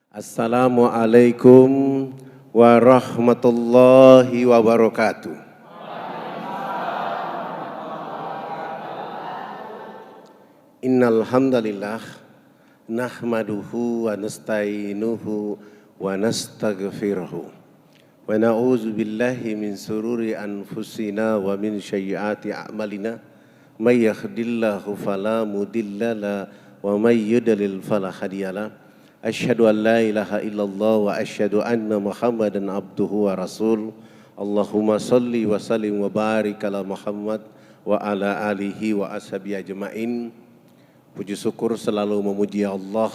Assalamualaikum warahmatullahi wabarakatuh. Innal hamdalillah nahmaduhu wa nasta'inuhu wa nastaghfiruhu wa na'udzu billahi min sururi anfusina wa min sayyiati a'malina may yahdihillahu fala mudhillalah wa may yudlil fala hadiyalah. Asyhadu an la ilaha illallah wa asyhadu anna Muhammadan abduhu wa rasul. Allahumma salli wa sallim wa barik ala Muhammad wa ala alihi wa ashabihi ajmain. Puji syukur selalu memuji Allah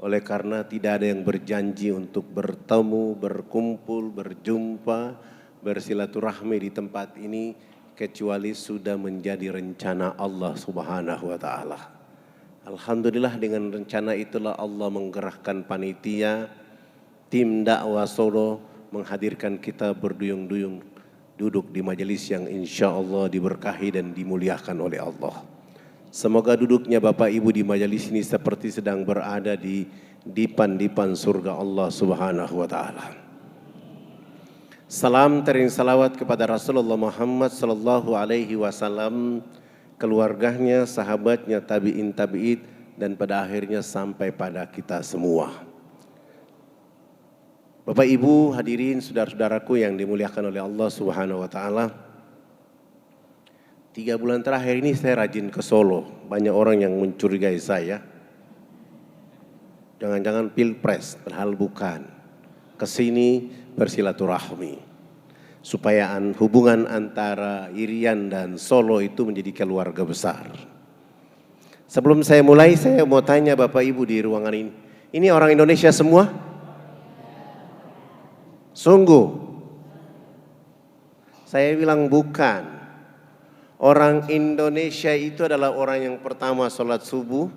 oleh karena tidak ada yang berjanji untuk bertemu, berkumpul, berjumpa, bersilaturahmi di tempat ini kecuali sudah menjadi rencana Allah Subhanahu wa taala. Alhamdulillah dengan rencana itulah Allah menggerakkan panitia, tim dakwah Solo menghadirkan kita berduyung-duyung duduk di majelis yang insya Allah diberkahi dan dimuliakan oleh Allah. Semoga duduknya Bapak Ibu di majelis ini seperti sedang berada di dipan-dipan surga Allah Subhanahu wa taala. Salam tering salawat kepada Rasulullah Muhammad sallallahu alaihi wasallam, keluarganya, sahabatnya, tabi'in, tabi'id, dan pada akhirnya sampai pada kita semua. Bapak Ibu hadirin saudara-saudaraku yang dimuliakan oleh Allah Subhanahu wa taala. 3 bulan terakhir ini saya rajin ke Solo. Banyak orang yang mencurigai saya. Jangan-jangan pilpres, padahal bukan. Kesini bersilaturahmi. Supaya hubungan antara Irian dan Solo itu menjadi keluarga besar. Sebelum saya mulai, saya mau tanya Bapak Ibu di ruangan ini. Ini orang Indonesia semua? Sungguh? Saya bilang bukan. Orang Indonesia itu adalah orang yang pertama sholat subuh,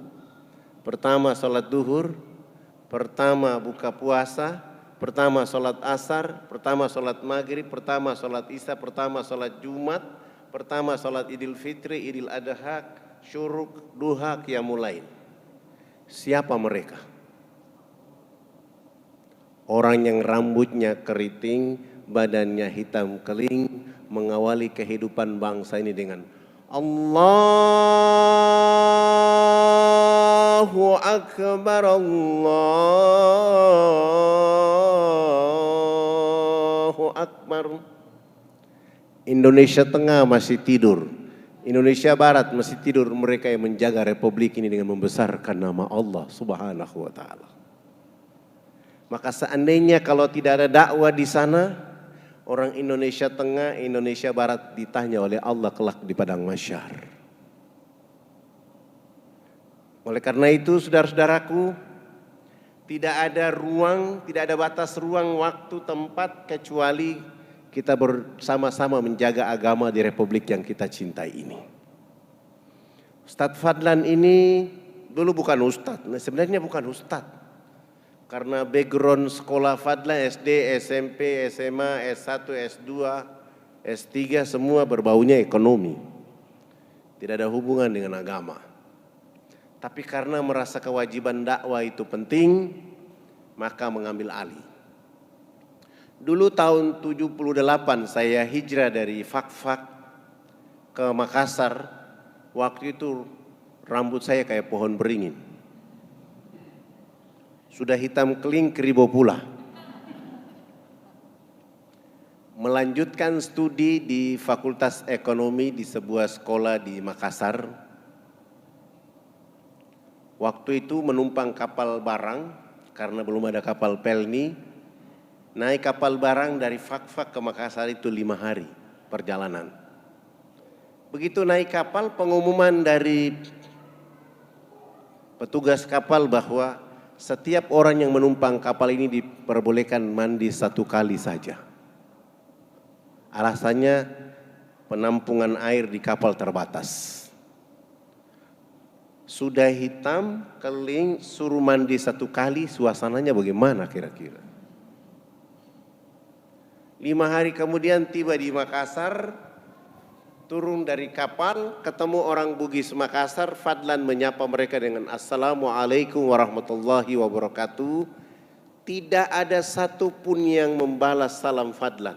pertama sholat duhur, pertama buka puasa, pertama sholat asar, pertama sholat maghrib, pertama sholat isya, pertama sholat jumat, pertama sholat idul fitri, idul adha, syuruk, duha, qiyamul lail. Siapa mereka? Orang yang rambutnya keriting, badannya hitam keling, mengawali kehidupan bangsa ini dengan Allahu Akbar, Allahu Akbar. Indonesia Tengah masih tidur, Indonesia Barat masih tidur. Mereka yang menjaga republik ini dengan membesarkan nama Allah Subhanahu wa taala. Maka seandainya kalau tidak ada dakwah di sana, orang Indonesia Tengah, Indonesia Barat ditanya oleh Allah kelak di padang mahsyar. Oleh karena itu saudara-saudaraku, tidak ada ruang, tidak ada batas ruang, waktu, tempat kecuali kita bersama-sama menjaga agama di republik yang kita cintai ini. Ustadz Fadlan ini dulu bukan ustadz, sebenarnya bukan ustadz. Karena background sekolah Fadlan SD, SMP, SMA, S1, S2, S3 semua berbaunya ekonomi. Tidak ada hubungan dengan agama. Tapi karena merasa kewajiban dakwah itu penting, maka mengambil alih. Dulu tahun 78 saya hijrah dari Fakfak ke Makassar. Waktu itu rambut saya kayak pohon beringin. Sudah hitam keling keribo pula. Melanjutkan studi di Fakultas Ekonomi di sebuah sekolah di Makassar. Waktu itu menumpang kapal barang karena belum ada kapal pelni. Naik kapal barang dari Fakfak ke Makassar itu 5 hari perjalanan. Begitu naik kapal, pengumuman dari petugas kapal bahwa setiap orang yang menumpang kapal ini diperbolehkan mandi 1 kali saja. Alasannya penampungan air di kapal terbatas. Sudah hitam, keling, suruh mandi 1 kali, suasananya bagaimana kira-kira? 5 hari kemudian tiba di Makassar, turun dari kapal, ketemu orang Bugis Makassar. Fadlan menyapa mereka dengan Assalamualaikum warahmatullahi wabarakatuh. Tidak ada satupun yang membalas salam fadlan.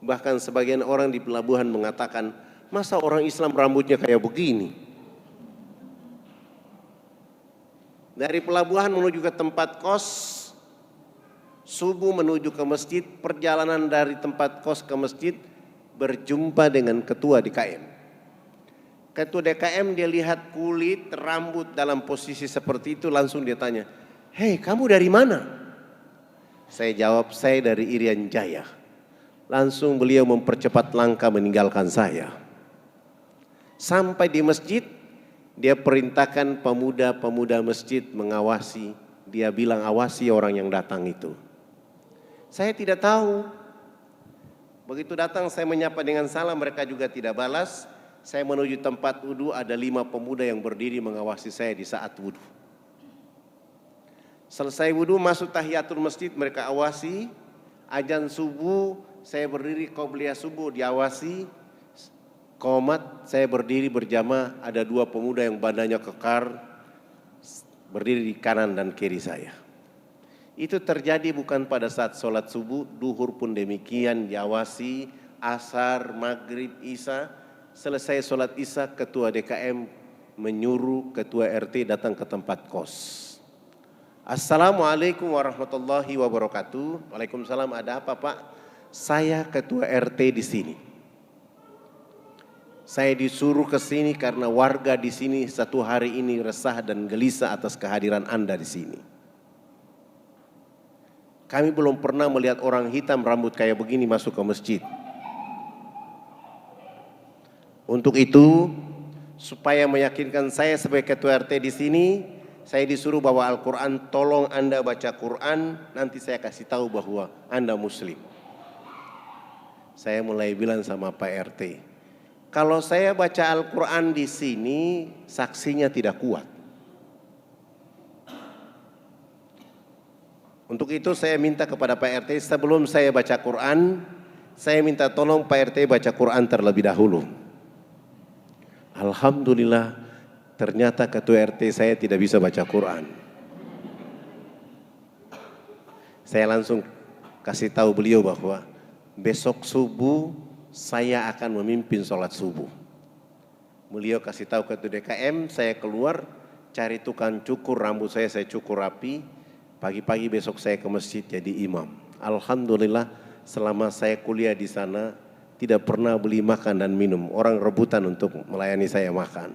Bahkan sebagian orang di pelabuhan mengatakan, masa orang Islam rambutnya kayak begini? Dari pelabuhan menuju ke tempat kos, subuh menuju ke masjid, perjalanan dari tempat kos ke masjid, berjumpa dengan ketua DKM. Ketua DKM dia lihat kulit, rambut dalam posisi seperti itu, langsung dia tanya, hei kamu dari mana? Saya jawab, saya dari Irian Jaya. Langsung beliau mempercepat langkah meninggalkan saya. Sampai di masjid, dia perintahkan pemuda-pemuda masjid mengawasi. Dia bilang awasi orang yang datang itu. Saya tidak tahu. Begitu datang saya menyapa dengan salam, mereka juga tidak balas. Saya menuju tempat wudhu, ada 5 pemuda yang berdiri mengawasi saya di saat wudhu. Selesai wudhu masuk tahiyatul masjid, mereka awasi. Azan subuh, saya berdiri qobliyah subuh diawasi. Qomat, saya berdiri berjamaah, ada 2 pemuda yang badannya kekar, berdiri di kanan dan kiri saya. Itu terjadi bukan pada saat sholat subuh, duhur pun demikian diawasi, asar, maghrib, isya. Selesai sholat isya, ketua DKM menyuruh ketua RT datang ke tempat kos. Assalamualaikum warahmatullahi wabarakatuh. Waalaikumsalam, ada apa Pak? Saya ketua RT di sini. Saya disuruh ke sini karena warga di sini satu hari ini resah dan gelisah atas kehadiran Anda di sini. Kami belum pernah melihat orang hitam rambut kayak begini masuk ke masjid. Untuk itu, supaya meyakinkan saya sebagai ketua RT di sini, saya disuruh bawa Al-Quran. Tolong Anda baca Quran, nanti saya kasih tahu bahwa Anda Muslim. Saya mulai bilang sama Pak RT, kalau saya baca Al-Quran di sini, saksinya tidak kuat. Untuk itu saya minta kepada Pak RT, sebelum saya baca Quran, saya minta tolong Pak RT baca Quran terlebih dahulu. Alhamdulillah, ternyata ketua RT saya tidak bisa baca Quran. Saya langsung kasih tahu beliau bahwa besok subuh saya akan memimpin sholat subuh. Beliau kasih tahu ketua DKM, saya keluar cari tukang cukur rambut saya cukur rapi. Pagi-pagi besok saya ke masjid jadi imam. Alhamdulillah selama saya kuliah di sana tidak pernah beli makan dan minum. Orang rebutan untuk melayani saya makan.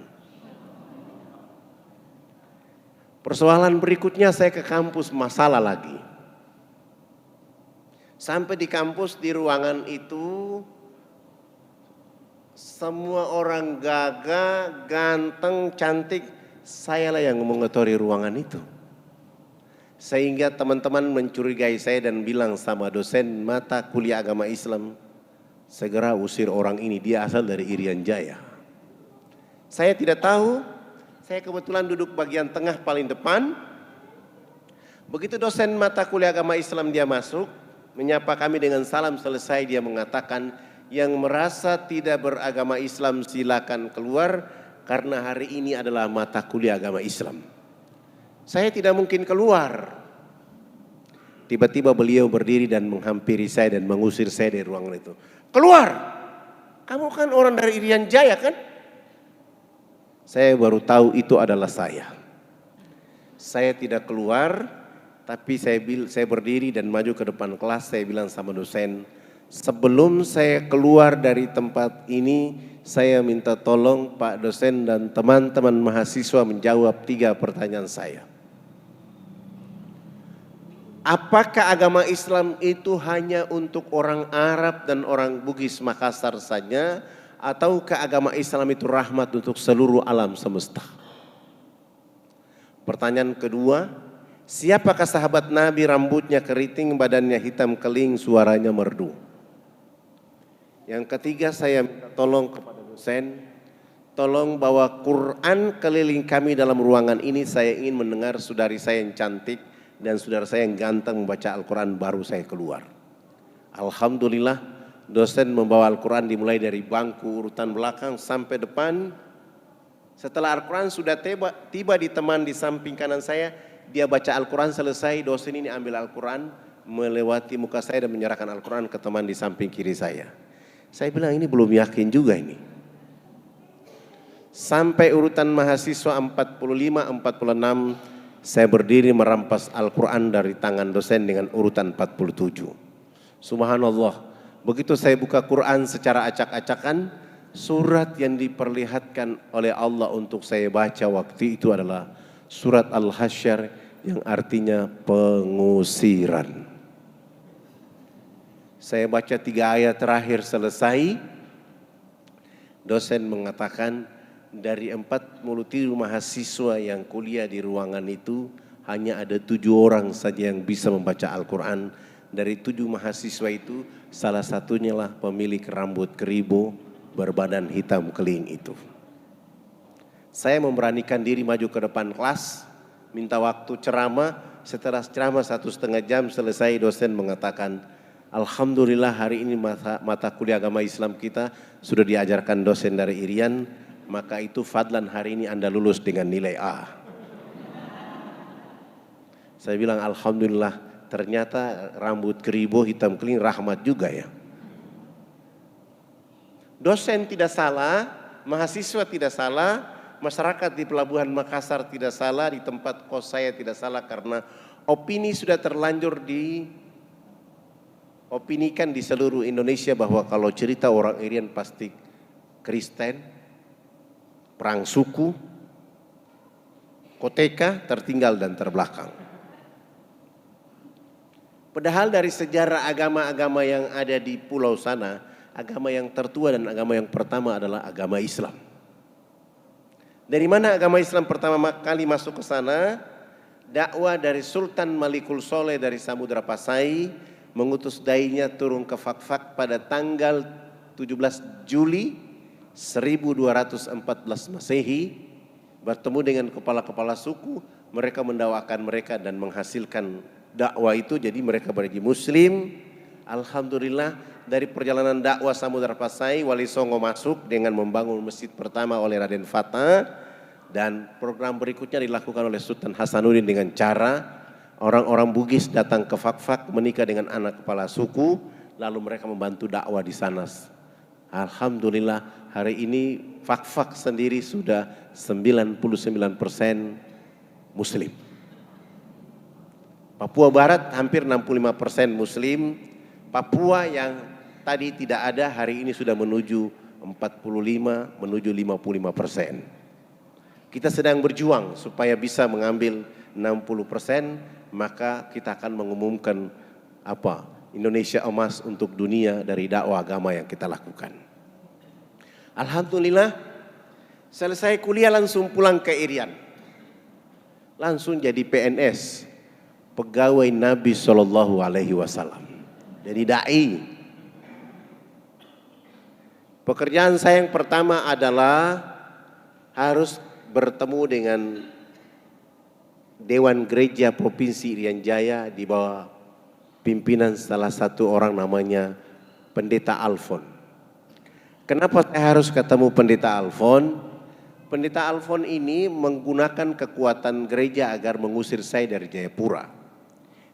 Persoalan berikutnya saya ke kampus, masalah lagi. Sampai di kampus di ruangan itu semua orang gagah, ganteng, cantik. Sayalah yang mengotori ruangan itu. Sehingga teman-teman mencurigai saya dan bilang sama dosen mata kuliah agama Islam, segera usir orang ini, dia asal dari Irian Jaya. Saya tidak tahu, saya kebetulan duduk bagian tengah paling depan. Begitu dosen mata kuliah agama Islam dia masuk, menyapa kami dengan salam, selesai dia mengatakan, yang merasa tidak beragama Islam silakan keluar karena hari ini adalah mata kuliah agama Islam. Saya tidak mungkin keluar. Tiba-tiba beliau berdiri dan menghampiri saya dan mengusir saya dari ruangan itu. Keluar! Kamu kan orang dari Irian Jaya kan? Saya baru tahu itu adalah saya. Saya tidak keluar, tapi saya berdiri dan maju ke depan kelas. Saya bilang sama dosen, sebelum saya keluar dari tempat ini, saya minta tolong Pak dosen dan teman-teman mahasiswa menjawab 3 pertanyaan saya. Apakah agama Islam itu hanya untuk orang Arab dan orang Bugis Makassar saja, ataukah agama Islam itu rahmat untuk seluruh alam semesta? Pertanyaan kedua, siapakah sahabat Nabi rambutnya keriting, badannya hitam keling, suaranya merdu? Yang ketiga, saya minta tolong kepada dosen, tolong bawa Quran keliling kami dalam ruangan ini. Saya ingin mendengar saudari saya yang cantik dan saudara saya yang ganteng membaca Al-Quran baru saya keluar. Alhamdulillah dosen membawa Al-Quran dimulai dari bangku urutan belakang sampai depan. Setelah Al-Quran sudah tiba di teman di samping kanan saya, dia baca Al-Quran selesai, dosen ini ambil Al-Quran, melewati muka saya dan menyerahkan Al-Quran ke teman di samping kiri saya. Saya bilang ini belum yakin juga ini. Sampai urutan mahasiswa 45, 46, saya berdiri merampas Al-Quran dari tangan dosen dengan urutan 47. Subhanallah, begitu saya buka Quran secara acak-acakan, surat yang diperlihatkan oleh Allah untuk saya baca waktu itu adalah surat Al-Hasyr yang artinya pengusiran. Saya baca 3 ayat terakhir selesai, dosen mengatakan dari 47 mahasiswa yang kuliah di ruangan itu hanya ada 7 orang saja yang bisa membaca Al-Quran. Dari 7 mahasiswa itu salah satunya lah pemilik rambut keribo berbadan hitam keling itu. Saya memberanikan diri maju ke depan kelas, minta waktu ceramah. Setelah ceramah 1,5 jam selesai, dosen mengatakan, alhamdulillah hari ini mata kuliah agama Islam kita sudah diajarkan dosen dari Irian, maka itu fadlan hari ini Anda lulus dengan nilai A. Saya bilang alhamdulillah, ternyata rambut keribo hitam keling rahmat juga ya. Dosen tidak salah, mahasiswa tidak salah, masyarakat di Pelabuhan Makassar tidak salah, di tempat kos saya tidak salah, karena opini sudah terlanjur diopinikan di seluruh Indonesia bahwa kalau cerita orang Irian pasti Kristen, perang suku, koteka, tertinggal dan terbelakang. Padahal dari sejarah agama-agama yang ada di pulau sana, agama yang tertua dan agama yang pertama adalah agama Islam. Dari mana agama Islam pertama kali masuk ke sana? Dakwah dari Sultan Malikul Soleh dari Samudra Pasai mengutus dai-nya turun ke Fakfak pada tanggal 17 Juli 1214 Masehi, bertemu dengan kepala-kepala suku, mereka mendakwakan mereka dan menghasilkan dakwah itu, jadi mereka menjadi muslim. Alhamdulillah, dari perjalanan dakwah Samudra Pasai, Wali Songo masuk dengan membangun masjid pertama oleh Raden Fata, dan program berikutnya dilakukan oleh Sultan Hasanuddin dengan cara orang-orang Bugis datang ke Fakfak menikah dengan anak kepala suku, lalu mereka membantu dakwah di sana. Alhamdulillah, hari ini Fakfak sendiri sudah 99% muslim. Papua Barat hampir 65% muslim. Papua yang tadi tidak ada hari ini sudah menuju 45, menuju 55%. Kita sedang berjuang supaya bisa mengambil 60%, maka kita akan mengumumkan Indonesia emas untuk dunia dari dakwah agama yang kita lakukan. Alhamdulillah, selesai kuliah langsung pulang ke Irian. Langsung jadi PNS, pegawai Nabi SAW. Jadi dai. Pekerjaan saya yang pertama adalah harus bertemu dengan Dewan Gereja Provinsi Irian Jaya di bawah pimpinan salah satu orang namanya Pendeta Alfon. Kenapa saya harus ketemu Pendeta Alfon? Pendeta Alfon ini menggunakan kekuatan gereja agar mengusir saya dari Jayapura.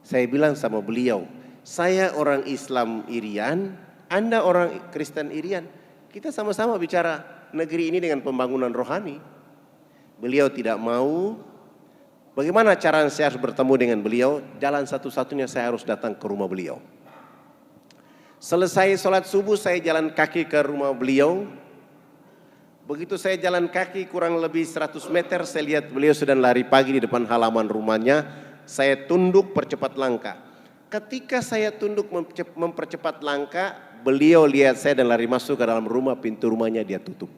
Saya bilang sama beliau, saya orang Islam Irian, Anda orang Kristen Irian. Kita sama-sama bicara negeri ini dengan pembangunan rohani. Beliau tidak mau. Bagaimana cara saya harus bertemu dengan beliau? Jalan satu-satunya saya harus datang ke rumah beliau. Selesai sholat subuh saya jalan kaki ke rumah beliau. Begitu saya jalan kaki kurang lebih 100 meter, saya lihat beliau sedang lari pagi di depan halaman rumahnya. Saya tunduk percepat langkah. Ketika saya tunduk mempercepat langkah, beliau lihat saya dan lari masuk ke dalam rumah, pintu rumahnya dia tutup.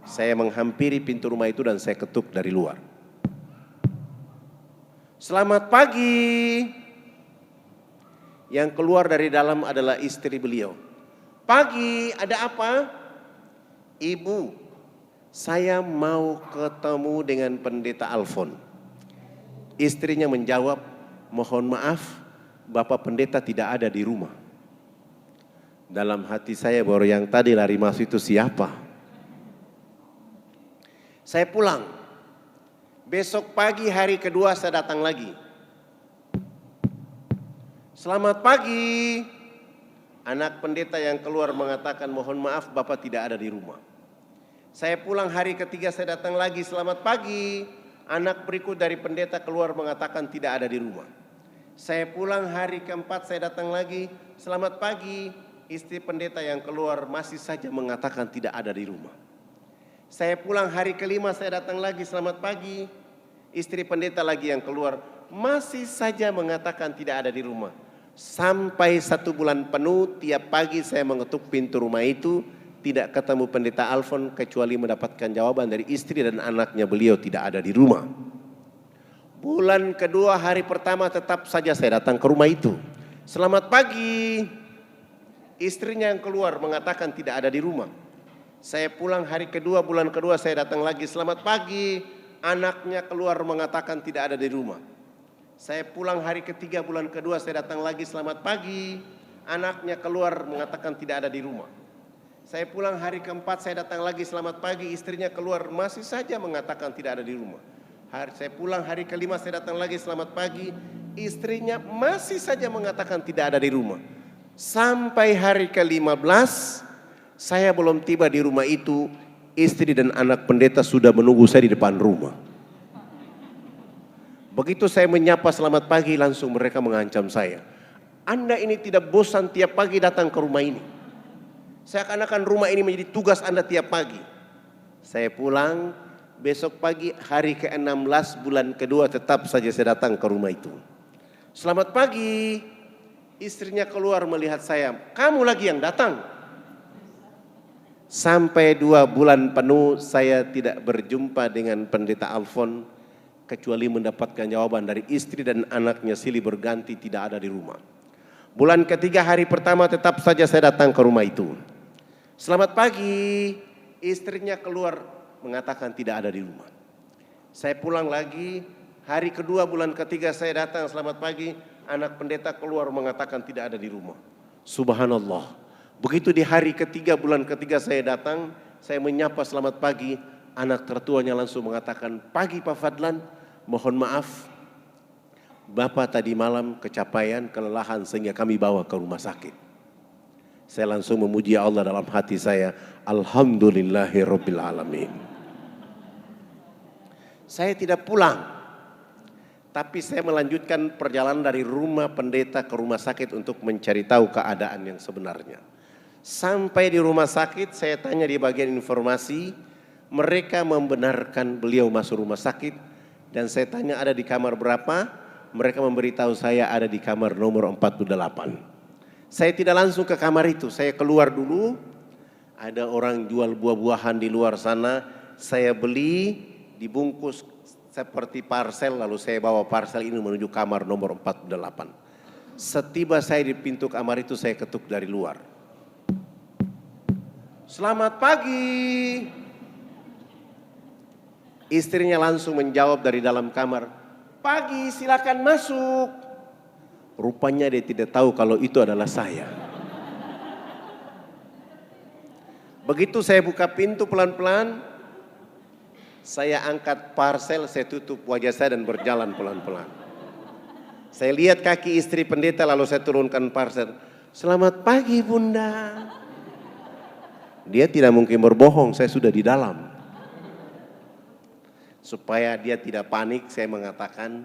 Saya menghampiri pintu rumah itu dan saya ketuk dari luar. Selamat pagi. Yang keluar dari dalam adalah istri beliau. Pagi, ada apa? Ibu, saya mau ketemu dengan Pendeta Alfon. Istrinya menjawab, mohon maaf, Bapak Pendeta tidak ada di rumah. Dalam hati saya baru yang tadi lari masuk itu siapa? Saya pulang. Besok pagi hari kedua saya datang lagi. Selamat pagi. Anak pendeta yang keluar mengatakan, mohon maaf Bapak tidak ada di rumah. Saya pulang hari ketiga saya datang lagi, selamat pagi. Anak berikut dari pendeta keluar mengatakan tidak ada di rumah. Saya pulang hari keempat saya datang lagi, selamat pagi. Istri pendeta yang keluar masih saja mengatakan tidak ada di rumah. Saya pulang hari kelima saya datang lagi, selamat pagi. Istri pendeta lagi yang keluar masih saja mengatakan tidak ada di rumah. Sampai 1 bulan penuh tiap pagi saya mengetuk pintu rumah itu, tidak ketemu pendeta Alfon kecuali mendapatkan jawaban dari istri dan anaknya, beliau tidak ada di rumah. Bulan kedua hari pertama tetap saja saya datang ke rumah itu. Selamat pagi. Istrinya yang keluar mengatakan tidak ada di rumah. Saya pulang hari kedua, bulan kedua saya datang lagi, selamat pagi. Anaknya keluar mengatakan tidak ada di rumah. Saya pulang hari ketiga, bulan kedua saya datang lagi, selamat pagi. Anaknya keluar mengatakan tidak ada di rumah. Saya pulang hari keempat saya datang lagi, selamat pagi. Istrinya keluar masih saja mengatakan tidak ada di rumah. Saya pulang hari kelima saya datang lagi, selamat pagi. Istrinya masih saja mengatakan tidak ada di rumah. Sampai hari ke-15 saya belum tiba di rumah itu, istri dan anak pendeta sudah menunggu saya di depan rumah. Begitu saya menyapa selamat pagi, langsung mereka mengancam saya. Anda ini tidak bosan tiap pagi datang ke rumah ini. Seakan-akan rumah ini menjadi tugas Anda tiap pagi. Saya pulang, besok pagi hari ke-16 bulan kedua tetap saja saya datang ke rumah itu. Selamat pagi, istrinya keluar melihat saya, kamu lagi yang datang. Sampai 2 bulan penuh saya tidak berjumpa dengan pendeta Alfon, kecuali mendapatkan jawaban dari istri dan anaknya silih berganti tidak ada di rumah. Bulan ketiga hari pertama tetap saja saya datang ke rumah itu. Selamat pagi, istrinya keluar mengatakan tidak ada di rumah. Saya pulang lagi, hari kedua bulan ketiga saya datang, selamat pagi, anak pendeta keluar mengatakan tidak ada di rumah. Subhanallah. Begitu di hari ketiga bulan ketiga saya datang, saya menyapa selamat pagi, anak tertuanya langsung mengatakan, pagi Pak Fadlan, mohon maaf, Bapak tadi malam kecapean, kelelahan sehingga kami bawa ke rumah sakit. Saya langsung memuji Allah dalam hati saya, Alhamdulillahirabbil alamin. Saya tidak pulang, tapi saya melanjutkan perjalanan dari rumah pendeta ke rumah sakit untuk mencari tahu keadaan yang sebenarnya. Sampai di rumah sakit saya tanya di bagian informasi, mereka membenarkan beliau masuk rumah sakit dan saya tanya ada di kamar berapa, mereka memberitahu saya ada di kamar nomor 48. Saya tidak langsung ke kamar itu, saya keluar dulu, ada orang jual buah-buahan di luar sana, saya beli dibungkus seperti parcel lalu saya bawa parcel ini menuju kamar nomor 48. Setiba saya di pintu kamar itu saya ketuk dari luar. Selamat pagi. Istrinya langsung menjawab dari dalam kamar, pagi silakan masuk. Rupanya dia tidak tahu kalau itu adalah saya. Begitu saya buka pintu pelan-pelan, saya angkat parcel, saya tutup wajah saya dan berjalan pelan-pelan. Saya lihat kaki istri pendeta lalu saya turunkan parcel. Selamat pagi Bunda. Dia tidak mungkin berbohong, saya sudah di dalam. Supaya dia tidak panik, saya mengatakan,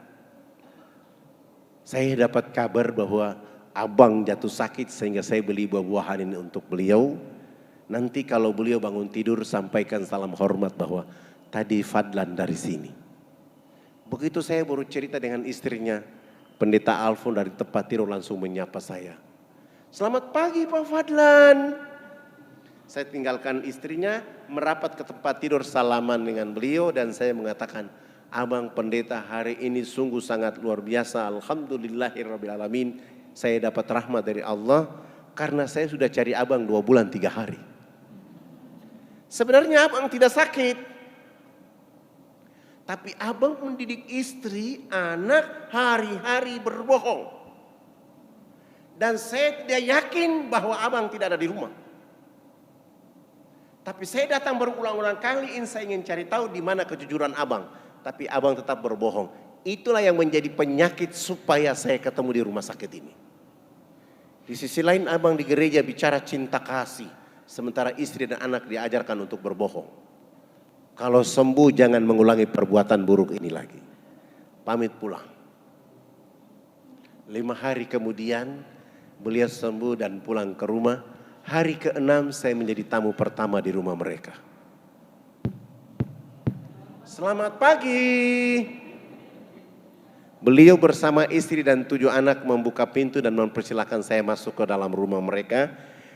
saya dapat kabar bahwa abang jatuh sakit sehingga saya beli buah-buahan ini untuk beliau. Nanti kalau beliau bangun tidur sampaikan salam hormat bahwa tadi Fadlan dari sini. Begitu saya baru cerita dengan istrinya, pendeta Alfon dari tempat tidur langsung menyapa saya. Selamat pagi Pak Fadlan. Saya tinggalkan istrinya, merapat ke tempat tidur salaman dengan beliau dan saya mengatakan, abang pendeta hari ini sungguh sangat luar biasa, alhamdulillahirabbil alamin. Saya dapat rahmat dari Allah karena saya sudah cari abang 2 bulan 3 hari. Sebenarnya abang tidak sakit, tapi abang mendidik istri, anak hari-hari berbohong. Dan saya tidak yakin bahwa abang tidak ada di rumah. Tapi saya datang berulang-ulang kali, saya ingin cari tahu di mana kejujuran abang. tapi abang tetap berbohong. Itulah yang menjadi penyakit supaya saya ketemu di rumah sakit ini. Di sisi lain abang di gereja bicara cinta kasih, sementara istri dan anak diajarkan untuk berbohong. Kalau sembuh jangan mengulangi perbuatan buruk ini lagi. Pamit pulang. 5 hari kemudian beliau sembuh dan pulang ke rumah. Hari ke-6 saya menjadi tamu pertama di rumah mereka. Selamat pagi. Beliau bersama istri dan 7 anak membuka pintu dan mempersilahkan saya masuk ke dalam rumah mereka.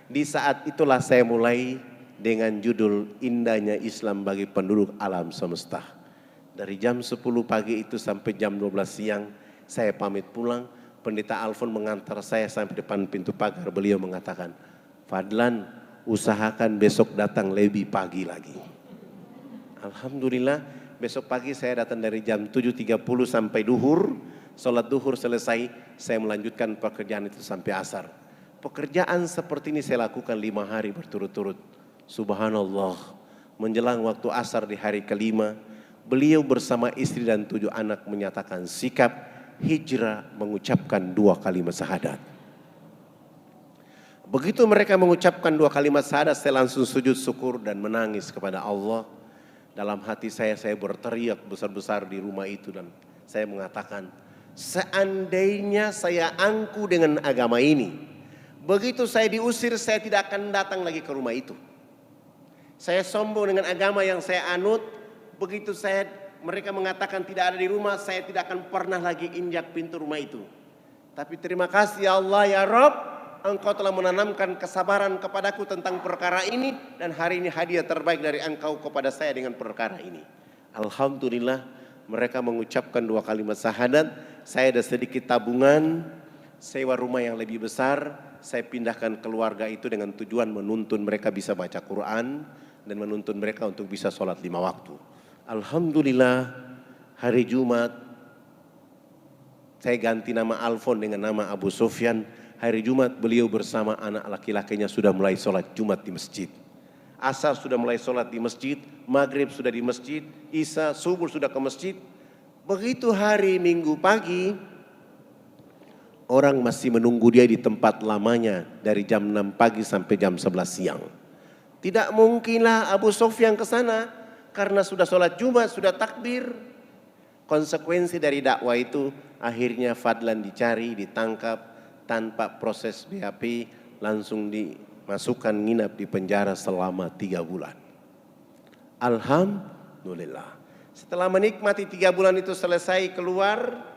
Di saat itulah saya mulai dengan judul Indahnya Islam bagi Penduduk Alam Semesta. Dari jam 10 pagi itu sampai jam 12 siang saya pamit pulang. Pendeta Alfon mengantar saya sampai depan pintu pagar. Beliau mengatakan, Fadlan, usahakan besok datang lebih pagi lagi. Alhamdulillah, besok pagi saya datang dari jam 7.30 sampai duhur. Sholat duhur selesai, saya melanjutkan pekerjaan itu sampai asar. Pekerjaan seperti ini saya lakukan 5 hari berturut-turut. Subhanallah, menjelang waktu asar di hari ke-5, beliau bersama istri dan 7 anak menyatakan sikap hijrah mengucapkan 2 kalimat syahadat. Begitu mereka mengucapkan 2 kalimat syahadat, saya langsung sujud syukur dan menangis kepada Allah. Dalam hati saya berteriak besar-besar di rumah itu dan saya mengatakan, seandainya saya angku dengan agama ini, begitu saya diusir saya tidak akan datang lagi ke rumah itu. Saya sombong dengan agama yang saya anut, begitu mereka mengatakan tidak ada di rumah, saya tidak akan pernah lagi injak pintu rumah itu. Tapi terima kasih ya Allah ya Rabb, Engkau telah menanamkan kesabaran kepadaku tentang perkara ini dan hari ini hadiah terbaik dari Engkau kepada saya dengan perkara ini. Alhamdulillah mereka mengucapkan 2 kalimat syahadat. Saya ada sedikit tabungan, sewa rumah yang lebih besar. Saya pindahkan keluarga itu dengan tujuan menuntun mereka bisa baca Quran dan menuntun mereka untuk bisa sholat 5 waktu. Alhamdulillah hari Jumat saya ganti nama Alfon dengan nama Abu Sufyan. Hari Jumat beliau bersama anak laki-lakinya sudah mulai sholat Jumat di masjid. Asar sudah mulai sholat di masjid, maghrib sudah di masjid, isya, subuh sudah ke masjid. Begitu hari Minggu pagi, orang masih menunggu dia di tempat lamanya dari jam 6 pagi sampai jam 11 siang. Tidak mungkinlah Abu Sufyan ke sana karena sudah sholat Jumat, sudah takbir. Konsekuensi dari dakwah itu akhirnya Fadlan dicari, ditangkap. Tanpa proses BAP langsung dimasukkan nginap di penjara selama 3 bulan. Alhamdulillah. Setelah menikmati 3 bulan itu selesai keluar,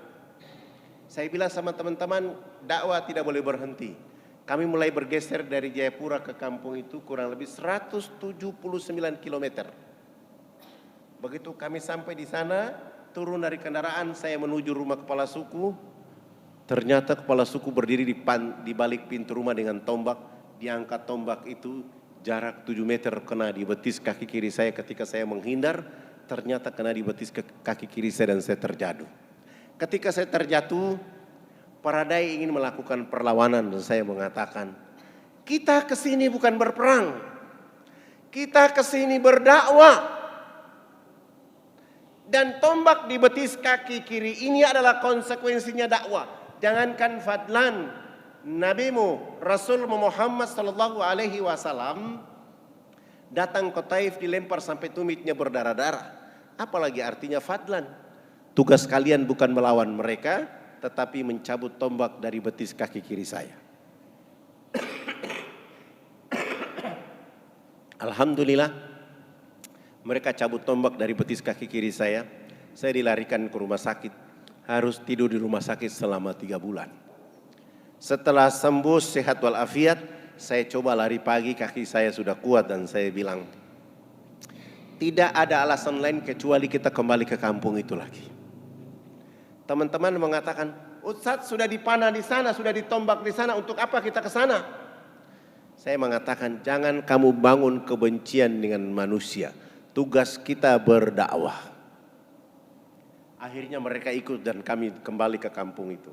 saya bilang sama teman-teman dakwah tidak boleh berhenti. Kami mulai bergeser dari Jayapura ke kampung itu kurang lebih 179 km. Begitu kami sampai di sana, turun dari kendaraan saya menuju rumah kepala suku. Ternyata kepala suku berdiri di balik pintu rumah dengan tombak. Diangkat tombak itu jarak 7 meter kena di betis kaki kiri saya. Ketika saya menghindar, ternyata kena di betis kaki kiri saya dan saya terjatuh. Ketika saya terjatuh, Paradai ingin melakukan perlawanan dan saya mengatakan, kita kesini bukan berperang, kita kesini berdakwah. Dan tombak di betis kaki kiri ini adalah konsekuensinya dakwah. Jangankan Fadlan, nabimu Rasul Muhammad sallallahu alaihi wasallam datang ke Taif dilempar sampai tumitnya berdarah-darah. Apalagi artinya Fadlan. Tugas kalian bukan melawan mereka, tetapi mencabut tombak dari betis kaki kiri saya. Alhamdulillah mereka cabut tombak dari betis kaki kiri saya. Saya dilarikan ke rumah sakit. Harus tidur di rumah sakit selama 3 bulan. Setelah sembuh sehat walafiat, saya coba lari pagi, kaki saya sudah kuat dan saya bilang, tidak ada alasan lain kecuali kita kembali ke kampung itu lagi. Teman-teman mengatakan, Ustadz sudah dipanah di sana, sudah ditombak di sana, untuk apa kita ke sana? Saya mengatakan, jangan kamu bangun kebencian dengan manusia. Tugas kita berdakwah. Akhirnya mereka ikut dan kami kembali ke kampung itu.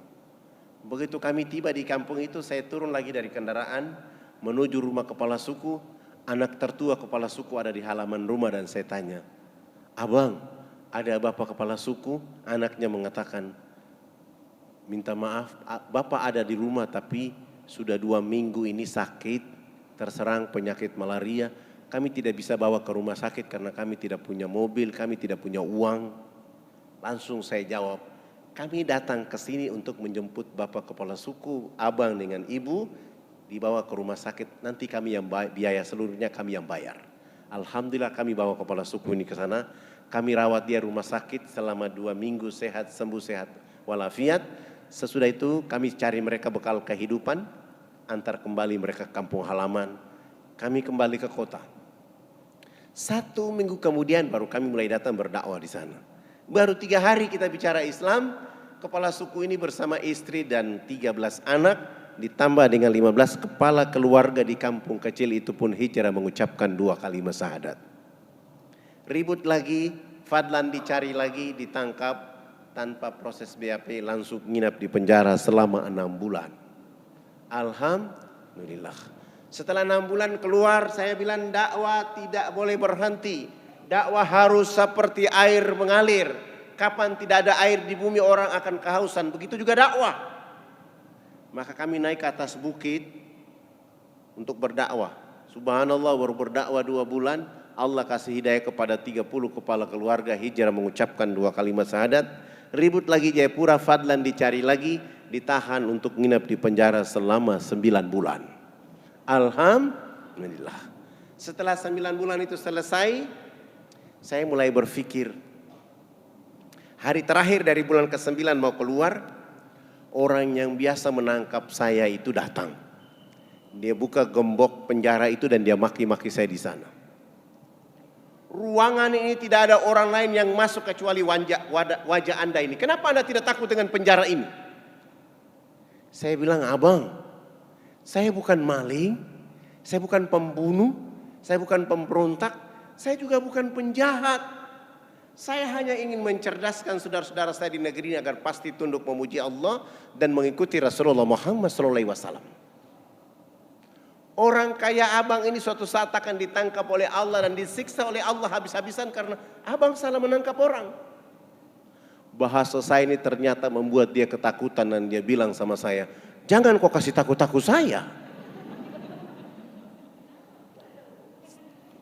Begitu kami tiba di kampung itu, saya turun lagi dari kendaraan menuju rumah kepala suku. Anak tertua kepala suku ada di halaman rumah dan saya tanya, Abang, ada bapak kepala suku, anaknya mengatakan, minta maaf, bapak ada di rumah tapi sudah 2 minggu ini sakit, terserang penyakit malaria. Kami tidak bisa bawa ke rumah sakit karena kami tidak punya mobil, kami tidak punya uang. Langsung saya jawab, kami datang ke sini untuk menjemput bapak kepala suku, abang dengan ibu, dibawa ke rumah sakit. Nanti kami yang biaya seluruhnya, kami yang bayar. Alhamdulillah kami bawa kepala suku ini ke sana. Kami rawat dia rumah sakit selama 2 minggu, sehat, sembuh sehat walafiat. Sesudah itu kami cari mereka bekal kehidupan, antar kembali mereka ke kampung halaman. Kami kembali ke kota. 1 minggu kemudian baru kami mulai datang berdakwah di sana. Baru 3 hari kita bicara Islam, kepala suku ini bersama istri dan 13 anak, ditambah dengan 15 kepala keluarga di kampung kecil itu pun hijrah mengucapkan 2 kalimat syahadat. Ribut lagi, Fadlan dicari lagi, ditangkap tanpa proses BAP, langsung nginap di penjara selama 6 bulan. Alhamdulillah. Setelah 6 bulan keluar, saya bilang dakwah tidak boleh berhenti. Dakwah harus seperti air mengalir. Kapan tidak ada air di bumi orang akan kehausan. Begitu juga dakwah. Maka kami naik ke atas bukit untuk berdakwah. Subhanallah, baru berdakwah 2 bulan, Allah kasih hidayah kepada 30 kepala keluarga hijrah mengucapkan 2 kalimat syahadat. Ribut lagi Jayapura, Fadlan dicari lagi, ditahan untuk nginap di penjara selama 9 bulan. Alhamdulillah. Setelah 9 bulan itu selesai, saya mulai berpikir, hari terakhir dari bulan ke-9 mau keluar, orang yang biasa menangkap saya itu datang. Dia buka gembok penjara itu dan dia maki-maki saya di sana. Ruangan ini tidak ada orang lain yang masuk kecuali wajah Anda ini. Kenapa Anda tidak takut dengan penjara ini? Saya bilang, abang, saya bukan maling, saya bukan pembunuh, saya bukan pemberontak, saya juga bukan penjahat. Saya hanya ingin mencerdaskan saudara-saudara saya di negeri ini agar pasti tunduk memuji Allah dan mengikuti Rasulullah Muhammad SAW. Orang kaya abang ini suatu saat akan ditangkap oleh Allah dan disiksa oleh Allah habis-habisan karena abang salah menangkap orang. Bahasa saya ini ternyata membuat dia ketakutan dan dia bilang sama saya, jangan kau kasih takut-takut saya.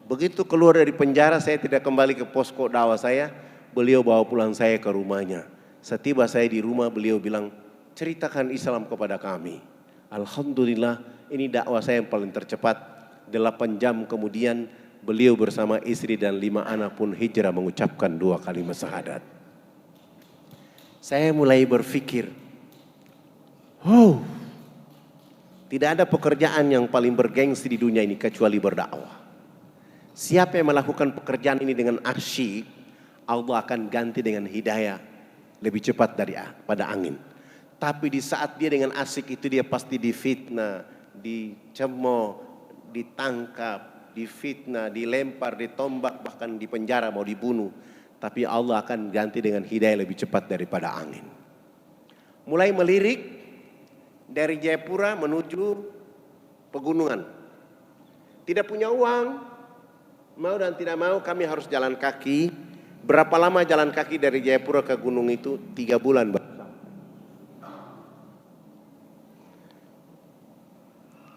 Begitu keluar dari penjara, saya tidak kembali ke posko dakwah saya. Beliau bawa pulang saya ke rumahnya. Setiba saya di rumah, beliau bilang, ceritakan Islam kepada kami. Alhamdulillah, ini dakwah saya yang paling tercepat. 8 jam kemudian, beliau bersama istri dan 5 anak pun hijrah mengucapkan 2 kalimat syahadat. Saya mulai berpikir, tidak ada pekerjaan yang paling bergengsi di dunia ini kecuali berdakwah. Siapa yang melakukan pekerjaan ini dengan asyik, Allah akan ganti dengan hidayah lebih cepat daripada angin. Tapi di saat dia dengan asyik itu dia pasti difitnah, dicemooh, ditangkap, difitnah, dilempar, ditombak, bahkan dipenjara mau dibunuh. Tapi Allah akan ganti dengan hidayah lebih cepat daripada angin. Mulai melirik dari Jayapura menuju pegunungan. Tidak punya uang, mau dan tidak mau kami harus jalan kaki. Berapa lama jalan kaki dari Jayapura ke gunung itu? 3 bulan.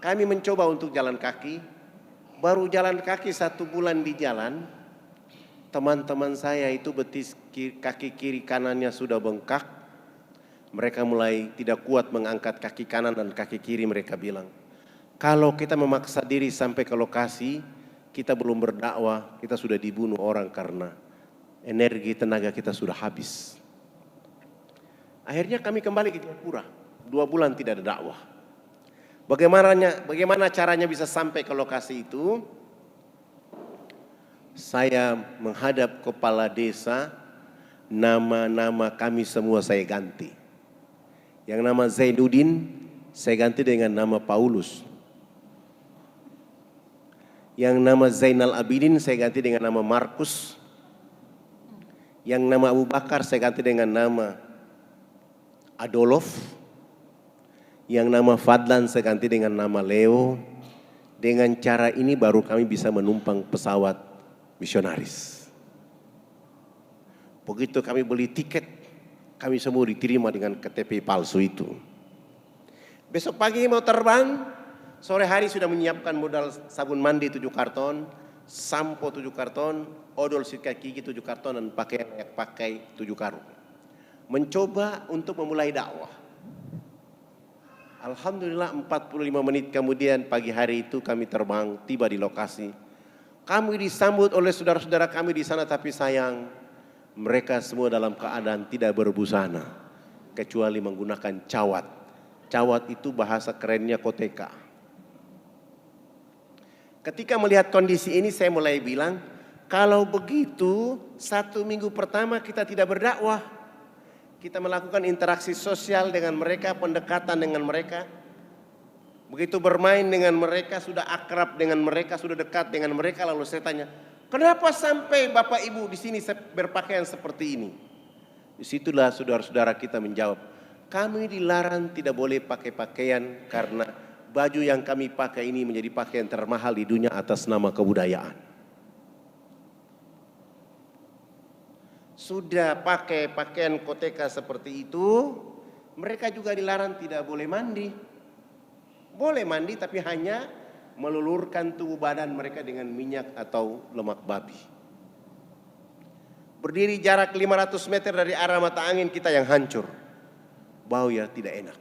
Kami mencoba untuk jalan kaki. Baru jalan kaki 1 bulan di jalan, teman-teman saya itu betis kaki kiri kanannya sudah bengkak. Mereka mulai tidak kuat mengangkat kaki kanan dan kaki kiri. Mereka bilang, kalau kita memaksa diri sampai ke lokasi, kita belum berdakwah, kita sudah dibunuh orang karena energi tenaga kita sudah habis. Akhirnya kami kembali ke Jayapura. 2 bulan tidak ada dakwah. Bagaimana caranya bisa sampai ke lokasi itu? Saya menghadap kepala desa, nama-nama kami semua saya ganti. Yang nama Zainuddin saya ganti dengan nama Paulus. Yang nama Zainal Abidin saya ganti dengan nama Markus. Yang nama Abu Bakar saya ganti dengan nama Adolf. Yang nama Fadlan saya ganti dengan nama Leo. Dengan cara ini baru kami bisa menumpang pesawat misionaris. Begitu kami beli tiket, kami semua diterima dengan KTP palsu itu. Besok pagi mau terbang, sore hari sudah menyiapkan modal sabun mandi 7 karton, sampo 7 karton, odol sikat gigi 7 karton, dan pakaian layak pakai 7 karung. Mencoba untuk memulai dakwah. Alhamdulillah 45 menit kemudian pagi hari itu kami terbang, tiba di lokasi. Kami disambut oleh saudara-saudara kami di sana, tapi sayang mereka semua dalam keadaan tidak berbusana kecuali menggunakan cawat. Cawat itu bahasa kerennya koteka. Ketika melihat kondisi ini saya mulai bilang, kalau begitu 1 minggu pertama kita tidak berdakwah. Kita melakukan interaksi sosial dengan mereka, pendekatan dengan mereka. Begitu bermain dengan mereka, sudah akrab dengan mereka, sudah dekat dengan mereka, lalu saya tanya, kenapa sampai Bapak Ibu di sini berpakaian seperti ini? Disitulah saudara-saudara kita menjawab, kami dilarang tidak boleh pakai pakaian karena baju yang kami pakai ini menjadi pakaian termahal di dunia atas nama kebudayaan. Sudah pakai pakaian koteka seperti itu, mereka juga dilarang tidak boleh mandi. Boleh mandi tapi hanya melulurkan tubuh badan mereka dengan minyak atau lemak babi. Berdiri jarak 500 meter dari arah mata angin kita yang hancur. Bau ya tidak enak.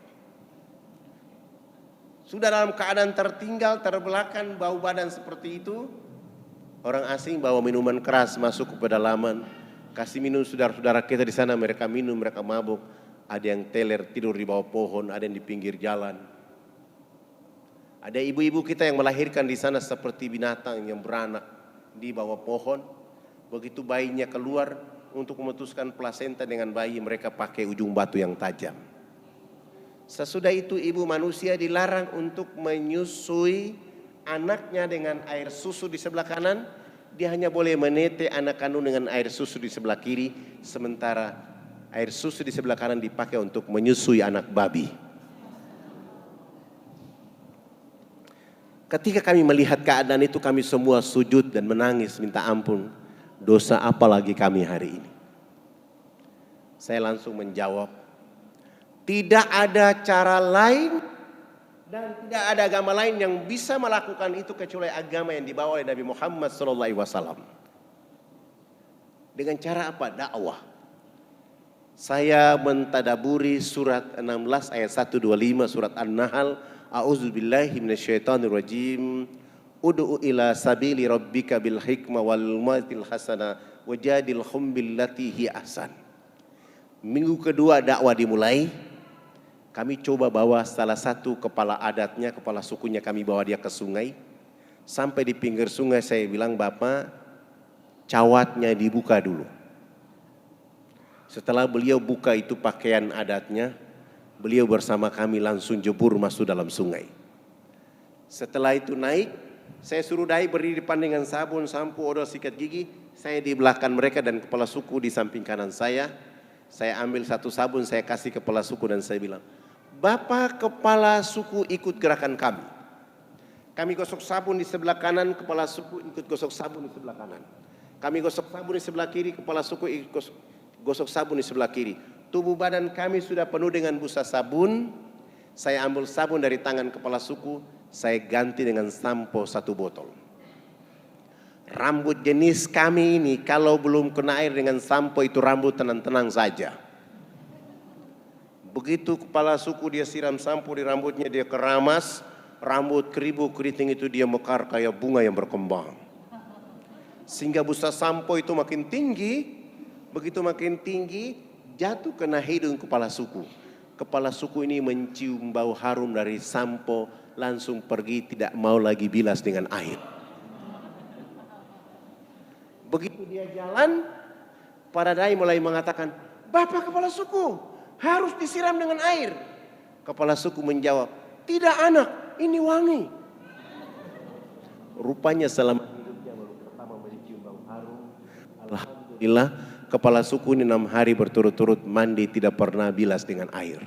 Sudah dalam keadaan tertinggal, terbelakang, bau badan seperti itu. Orang asing bawa minuman keras masuk ke pedalaman. Kasih minum saudara-saudara kita di sana, mereka minum, mereka mabuk. Ada yang teler tidur di bawah pohon, ada yang di pinggir jalan. Ada ibu-ibu kita yang melahirkan di sana seperti binatang yang beranak di bawah pohon. Begitu bayinya keluar untuk memutuskan plasenta dengan bayi, mereka pakai ujung batu yang tajam. Sesudah itu ibu manusia dilarang untuk menyusui anaknya dengan air susu di sebelah kanan. Dia hanya boleh menete anak kandung dengan air susu di sebelah kiri, sementara air susu di sebelah kanan dipakai untuk menyusui anak babi. Ketika kami melihat keadaan itu, kami semua sujud dan menangis minta ampun. Dosa apa lagi kami hari ini? Saya langsung menjawab, tidak ada cara lain dan tidak ada agama lain yang bisa melakukan itu kecuali agama yang dibawa oleh Nabi Muhammad SAW. Dengan cara apa? Dakwah. Saya mentadaburi surat 16 ayat 125 surat An-Nahl. A'udzubillahi minasyaitonirrajim. Ud'u ila sabili rabbika bil hikmah wal mau'izatil hasanah wajadilhum billati hi ahsan. Minggu kedua dakwah dimulai. Kami coba bawa salah satu kepala adatnya, kepala sukunya, kami bawa dia ke sungai. Sampai di pinggir sungai saya bilang, Bapak, cawatnya dibuka dulu. Setelah beliau buka itu pakaian adatnya, beliau bersama kami langsung jebur masuk dalam sungai. Setelah itu naik, saya suruh dai berdiri depan dengan sabun, sampo, odol sikat gigi. Saya di belakang mereka dan kepala suku di samping kanan saya. Saya ambil satu sabun, saya kasih kepala suku dan saya bilang, Bapak kepala suku ikut gerakan kami. Kami gosok sabun di sebelah kanan, kepala suku ikut gosok sabun di sebelah kanan. Kami gosok sabun di sebelah kiri, kepala suku ikut gosok sabun di sebelah kiri. Tubuh badan kami sudah penuh dengan busa sabun. Saya ambil sabun dari tangan kepala suku, saya ganti dengan sampo 1 botol. Rambut jenis kami ini kalau belum kena air dengan sampo itu rambut tenang-tenang saja. Begitu kepala suku dia siram sampo di rambutnya, dia keramas, rambut keribu keriting itu dia mekar kayak bunga yang berkembang. Sehingga busa sampo itu makin tinggi, begitu makin tinggi jatuh kena hidung kepala suku. Kepala suku ini mencium bau harum dari sampo, langsung pergi tidak mau lagi bilas dengan air. Begitu dia jalan, para dai mulai mengatakan, Bapak kepala suku, harus disiram dengan air. Kepala suku menjawab, tidak anak, ini wangi. Rupanya selama hidupnya baru pertama mencium bau harum. Alhamdulillah kepala suku ini 6 hari berturut-turut mandi tidak pernah bilas dengan air.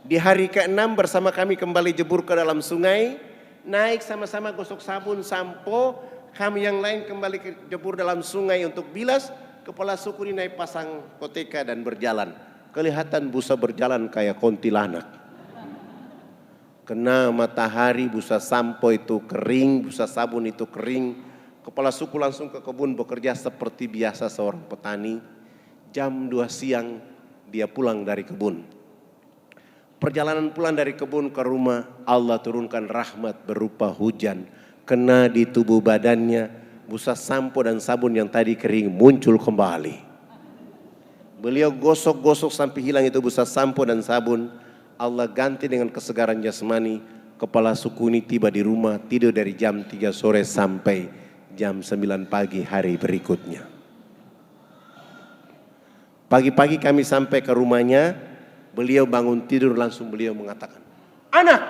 Di hari ke-6 bersama kami kembali jebur ke dalam sungai. Naik sama-sama gosok sabun, sampo. Kami yang lain kembali ke jebur dalam sungai untuk bilas. Kepala suku ini naik pasang koteka dan berjalan. Kelihatan busa berjalan kayak kuntilanak. Kena matahari, busa sampo itu kering, busa sabun itu kering. Kepala suku langsung ke kebun bekerja seperti biasa seorang petani. Jam 2 siang dia pulang dari kebun. Perjalanan pulang dari kebun ke rumah, Allah turunkan rahmat berupa hujan. Kena di tubuh badannya, busa sampo dan sabun yang tadi kering muncul kembali. Beliau gosok-gosok sampai hilang itu busa sampo dan sabun. Allah ganti dengan kesegaran jasmani. Kepala suku ini tiba di rumah, tidur dari jam 3 sore sampai jam 9 pagi hari berikutnya. Pagi-pagi kami sampai ke rumahnya, beliau bangun tidur langsung beliau mengatakan, "Anak,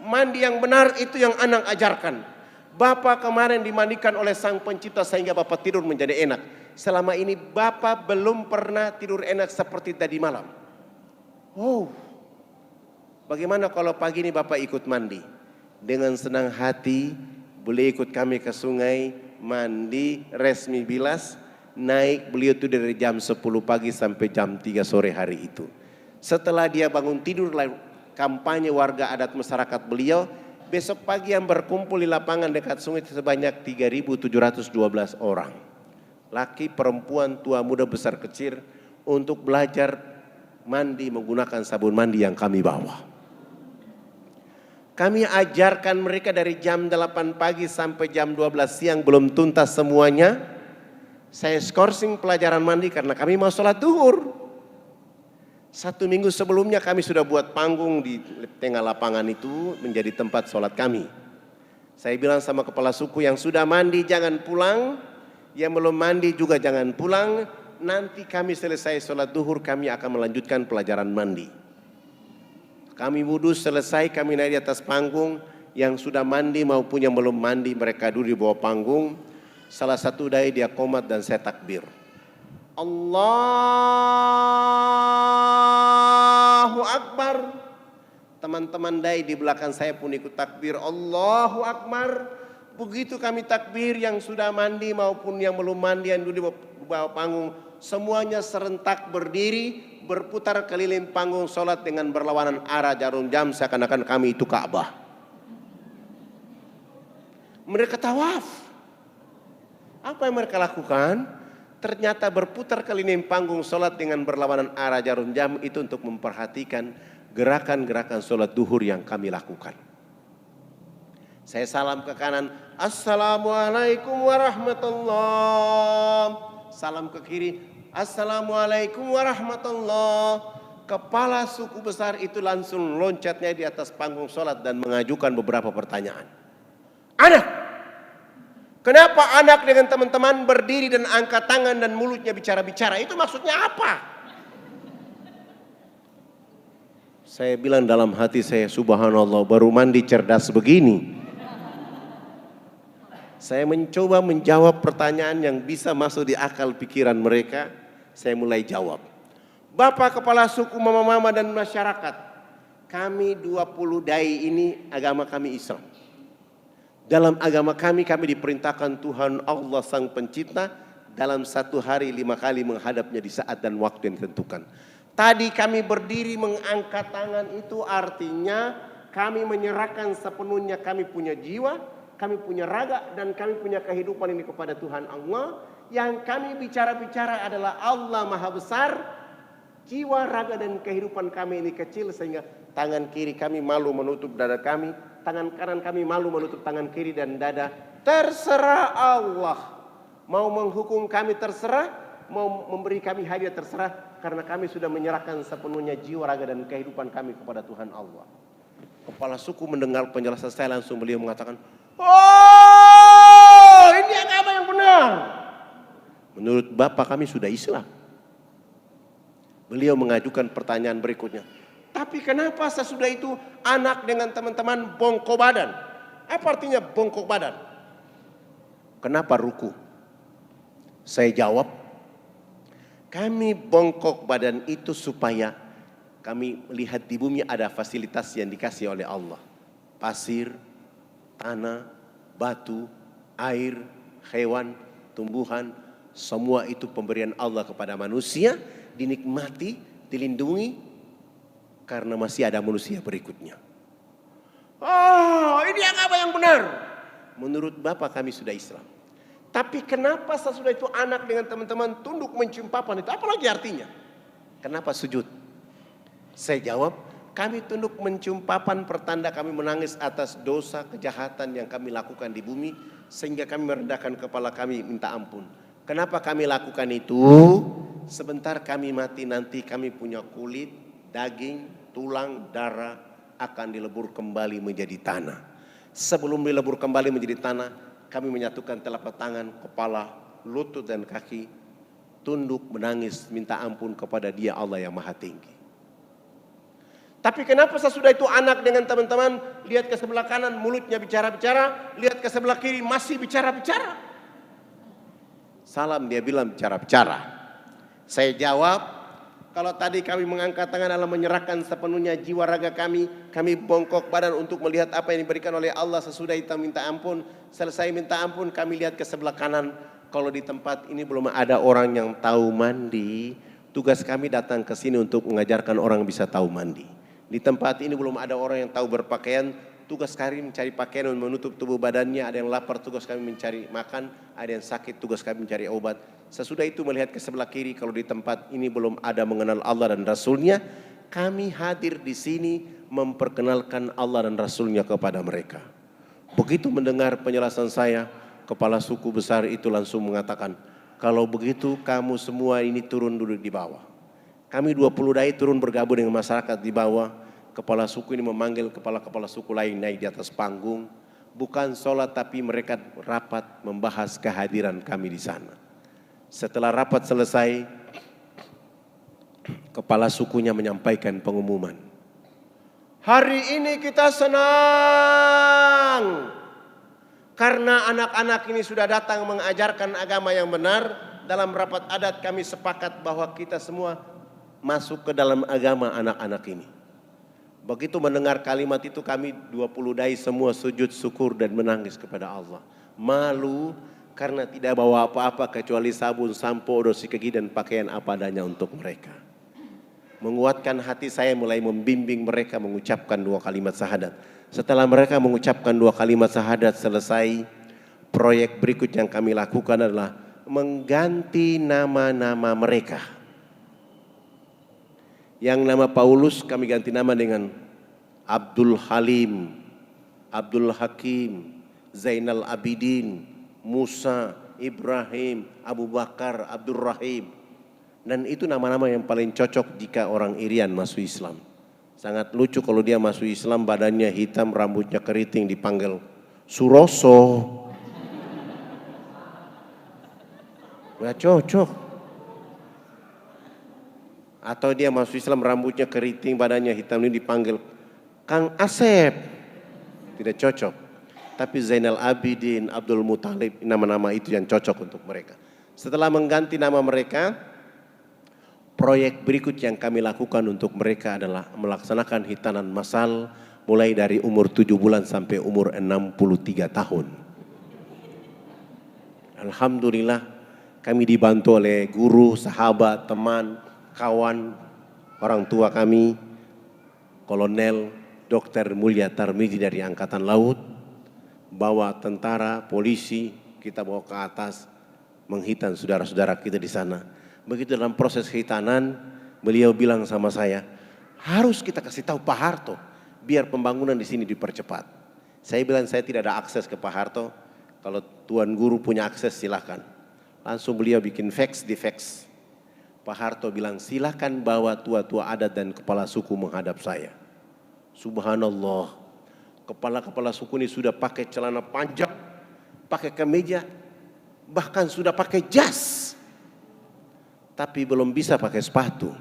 mandi yang benar itu yang anak ajarkan. Bapak kemarin dimandikan oleh Sang Pencipta sehingga Bapak tidur menjadi enak. Selama ini Bapak belum pernah tidur enak seperti tadi malam. Oh, bagaimana kalau pagi ini Bapak ikut mandi?" Dengan senang hati beliau ikut kami ke sungai, mandi, resmi bilas, naik. Beliau itu dari jam 10 pagi sampai jam 3 sore hari itu. Setelah dia bangun tidur, kampanye warga adat masyarakat beliau. Besok pagi yang berkumpul di lapangan dekat sungai sebanyak 3.712 orang. Laki, perempuan, tua, muda, besar, kecil untuk belajar mandi menggunakan sabun mandi yang kami bawa. Kami ajarkan mereka dari jam 8 pagi sampai jam 12 siang belum tuntas semuanya. Saya skorsing pelajaran mandi karena kami mau sholat duhur. 1 minggu sebelumnya kami sudah buat panggung di tengah lapangan itu menjadi tempat sholat kami. Saya bilang sama kepala suku, yang sudah mandi jangan pulang, yang belum mandi juga jangan pulang. Nanti kami selesai sholat duhur kami akan melanjutkan pelajaran mandi. Kami wudhu selesai, kami naik di atas panggung. Yang sudah mandi maupun yang belum mandi mereka duduk di bawah panggung. Salah satu dai dia qomat dan saya takbir. Allahu Akbar. Teman-teman dai di belakang saya pun ikut takbir Allahu Akbar. Begitu kami takbir, yang sudah mandi maupun yang belum mandi yang duduk di bawah panggung semuanya serentak berdiri, berputar keliling panggung sholat dengan berlawanan arah jarum jam seakan-akan kami itu Ka'bah. Mereka tawaf. Apa yang mereka lakukan? Ternyata berputar keliling panggung sholat dengan berlawanan arah jarum jam itu untuk memperhatikan gerakan-gerakan sholat duhur yang kami lakukan. Saya salam ke kanan, Assalamualaikum warahmatullah. Salam ke kiri, Assalamualaikum warahmatullah. Kepala suku besar itu langsung loncatnya di atas panggung sholat dan mengajukan beberapa pertanyaan. Anak, kenapa anak dengan teman-teman berdiri dan angkat tangan dan mulutnya bicara-bicara? Itu maksudnya apa? Saya bilang dalam hati saya, subhanallah, baru mandi cerdas begini. Saya mencoba menjawab pertanyaan yang bisa masuk di akal pikiran mereka. Saya mulai jawab. Bapak kepala suku, mama-mama dan masyarakat, kami 20 dai ini agama kami Islam. Dalam agama kami diperintahkan Tuhan Allah Sang Pencipta dalam 1 hari 5 kali menghadapnya di saat dan waktu yang ditentukan. Tadi kami berdiri mengangkat tangan, itu artinya kami menyerahkan sepenuhnya kami punya jiwa, kami punya raga, dan kami punya kehidupan ini kepada Tuhan Allah. Yang kami bicara-bicara adalah Allah Maha Besar. Jiwa, raga, dan kehidupan kami ini kecil sehingga tangan kiri kami malu menutup dada kami, tangan kanan kami malu menutup tangan kiri dan dada. Terserah Allah. Mau menghukum kami terserah, mau memberi kami hadiah terserah, karena kami sudah menyerahkan sepenuhnya jiwa, raga, dan kehidupan kami kepada Tuhan Allah. Kepala suku mendengar penjelasan saya langsung beliau mengatakan, oh, ini agama yang benar. Menurut Bapak kami sudah Islam. Beliau mengajukan pertanyaan berikutnya. Tapi kenapa sesudah itu anak dengan teman-teman bongkok badan? Apa artinya bongkok badan? Kenapa ruku? Saya jawab, kami bongkok badan itu supaya kami melihat di bumi ada fasilitas yang dikasih oleh Allah. Pasir, tanah, batu, air, hewan, tumbuhan, semua itu pemberian Allah kepada manusia, dinikmati, dilindungi, karena masih ada manusia berikutnya. Oh, ini agama yang benar. Menurut Bapak kami sudah Islam. Tapi kenapa sesudah itu anak dengan teman-teman tunduk mencium papan itu? Apalagi artinya? Kenapa sujud? Saya jawab, kami tunduk mencium papan pertanda kami menangis atas dosa kejahatan yang kami lakukan di bumi, sehingga kami merendahkan kepala kami minta ampun. Kenapa kami lakukan itu? Sebentar kami mati nanti kami punya kulit, daging, tulang, darah akan dilebur kembali menjadi tanah. Sebelum dilebur kembali menjadi tanah, kami menyatukan telapak tangan, kepala, lutut dan kaki, tunduk menangis minta ampun kepada Dia Allah yang Maha Tinggi. Tapi kenapa sesudah itu anak dengan teman-teman lihat ke sebelah kanan mulutnya bicara-bicara, lihat ke sebelah kiri masih bicara-bicara? Salam dia bilang bicara-bicara. Saya jawab, kalau tadi kami mengangkat tangan dalam menyerahkan sepenuhnya jiwa raga kami bongkok badan untuk melihat apa yang diberikan oleh Allah. Sesudah itu minta ampun, selesai minta ampun kami lihat ke sebelah kanan. Kalau di tempat ini belum ada orang yang tahu mandi, tugas kami datang ke sini untuk mengajarkan orang bisa tahu mandi. Di tempat ini belum ada orang yang tahu berpakaian, tugas kami mencari pakaian dan menutup tubuh badannya. Ada yang lapar, tugas kami mencari makan. Ada yang sakit, tugas kami mencari obat. Sesudah itu melihat ke sebelah kiri, kalau di tempat ini belum ada mengenal Allah dan Rasulnya, kami hadir di sini memperkenalkan Allah dan Rasulnya kepada mereka. Begitu mendengar penjelasan saya, kepala suku besar itu langsung mengatakan, kalau begitu kamu semua ini turun duduk di bawah. Kami 20 dai turun bergabung dengan masyarakat di bawah. Kepala suku ini memanggil kepala-kepala suku lain naik di atas panggung. Bukan sholat tapi mereka rapat membahas kehadiran kami di sana. Setelah rapat selesai, kepala sukunya menyampaikan pengumuman. Hari ini kita senang karena anak-anak ini sudah datang mengajarkan agama yang benar. Dalam rapat adat kami sepakat bahwa kita semua masuk ke dalam agama anak-anak ini. Begitu mendengar kalimat itu kami 20 dai semua sujud syukur dan menangis kepada Allah. Malu karena tidak bawa apa-apa kecuali sabun, sampo, sikat gigi dan pakaian apa adanya untuk mereka. Menguatkan hati saya mulai membimbing mereka mengucapkan 2 kalimat syahadat. Setelah mereka mengucapkan 2 kalimat syahadat selesai, proyek berikut yang kami lakukan adalah mengganti nama-nama mereka. Yang nama Paulus kami ganti nama dengan Abdul Halim, Abdul Hakim, Zainal Abidin, Musa, Ibrahim, Abu Bakar, Abdul Rahim. Dan itu nama-nama yang paling cocok jika orang Irian masuk Islam. Sangat lucu kalau dia masuk Islam badannya hitam, rambutnya keriting dipanggil Suroso. Gak cocok. Atau dia masuk Islam rambutnya keriting, badannya hitam ini dipanggil Kang Asep. Tidak cocok. Tapi Zainal Abidin, Abdul Muthalib, nama-nama itu yang cocok untuk mereka. Setelah mengganti nama mereka, proyek berikut yang kami lakukan untuk mereka adalah melaksanakan hitanan massal mulai dari umur 7 bulan sampai umur 63 tahun. Alhamdulillah kami dibantu oleh guru, sahabat, teman, kawan, orang tua kami, Kolonel Dr. Mulya Tarmizi dari Angkatan Laut, bawa tentara, polisi, kita bawa ke atas, menghitan saudara-saudara kita di sana. Begitu dalam proses hitanan, beliau bilang sama saya, harus kita kasih tahu Pak Harto, biar pembangunan di sini dipercepat. Saya bilang saya tidak ada akses ke Pak Harto, kalau Tuan Guru punya akses silakan. Langsung beliau bikin fax di fax. Pak Harto bilang silakan bawa tua-tua adat dan kepala suku menghadap saya. Subhanallah, kepala-kepala suku ini sudah pakai celana panjang, pakai kemeja, bahkan sudah pakai jas. Tapi belum bisa pakai sepatu.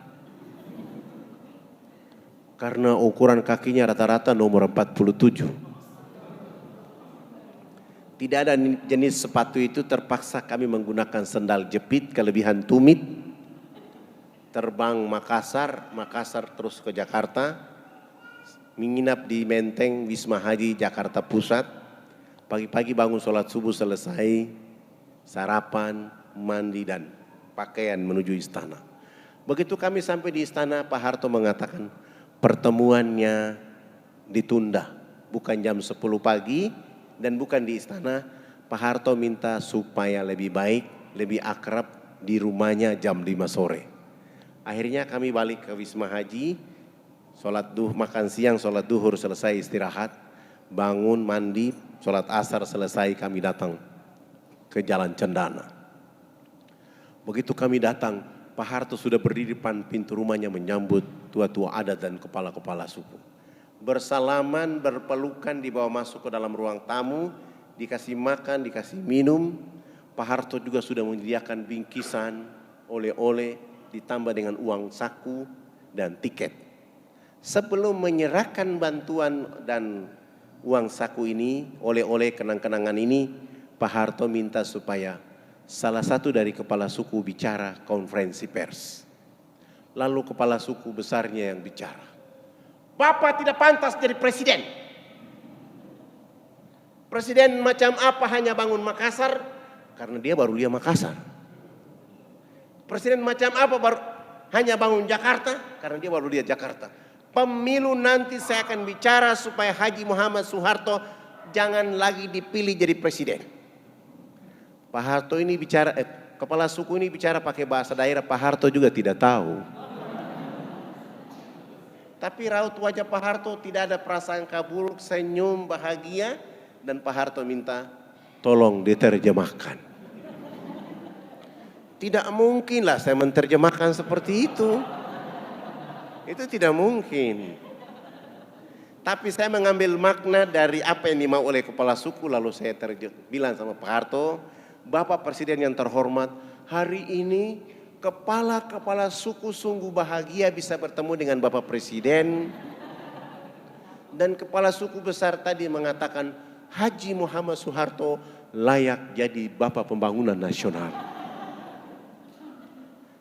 Karena ukuran kakinya rata-rata nomor 47. Tidak ada jenis sepatu itu, terpaksa kami menggunakan sendal jepit kelebihan tumit. Terbang Makassar terus ke Jakarta, menginap di Menteng Wisma Haji Jakarta Pusat. Pagi-pagi bangun sholat subuh selesai, sarapan, mandi dan pakaian menuju istana. Begitu kami sampai di istana, Pak Harto mengatakan pertemuannya ditunda. Bukan jam 10 pagi dan bukan di istana. Pak Harto minta supaya lebih baik, lebih akrab di rumahnya jam 5 sore. Akhirnya kami balik ke Wisma Haji, sholat duhur, makan siang, sholat duhur selesai istirahat, bangun, mandi, sholat asar selesai kami datang ke Jalan Cendana. Begitu kami datang, Pak Harto sudah berdiri depan pintu rumahnya menyambut tua-tua adat dan kepala-kepala suku. Bersalaman, berpelukan, dibawa masuk ke dalam ruang tamu, dikasih makan, dikasih minum. Pak Harto juga sudah menyediakan bingkisan, oleh-oleh, ditambah dengan uang saku dan tiket. Sebelum menyerahkan bantuan dan uang saku ini, oleh-oleh kenang-kenangan ini, Pak Harto minta supaya salah satu dari kepala suku bicara konferensi pers. Lalu kepala suku besarnya yang bicara. Bapak tidak pantas jadi presiden. Presiden macam apa hanya bangun Makassar? Karena dia baru lihat Makassar. Presiden macam apa baru hanya bangun Jakarta? Karena dia baru lihat Jakarta. Pemilu nanti saya akan bicara supaya Haji Muhammad Soeharto jangan lagi dipilih jadi presiden. Pak Harto ini bicara, kepala suku ini bicara pakai bahasa daerah, Pak Harto juga tidak tahu. Tapi raut wajah Pak Harto tidak ada prasangka buruk, senyum bahagia, dan Pak Harto minta tolong diterjemahkan. Tidak mungkinlah saya menerjemahkan seperti itu. Itu tidak mungkin. Tapi saya mengambil makna dari apa yang dimau oleh kepala suku, lalu saya bilang sama Pak Harto, Bapak Presiden yang terhormat, hari ini kepala-kepala suku sungguh bahagia bisa bertemu dengan Bapak Presiden. Dan kepala suku besar tadi mengatakan Haji Muhammad Soeharto layak jadi Bapak Pembangunan Nasional.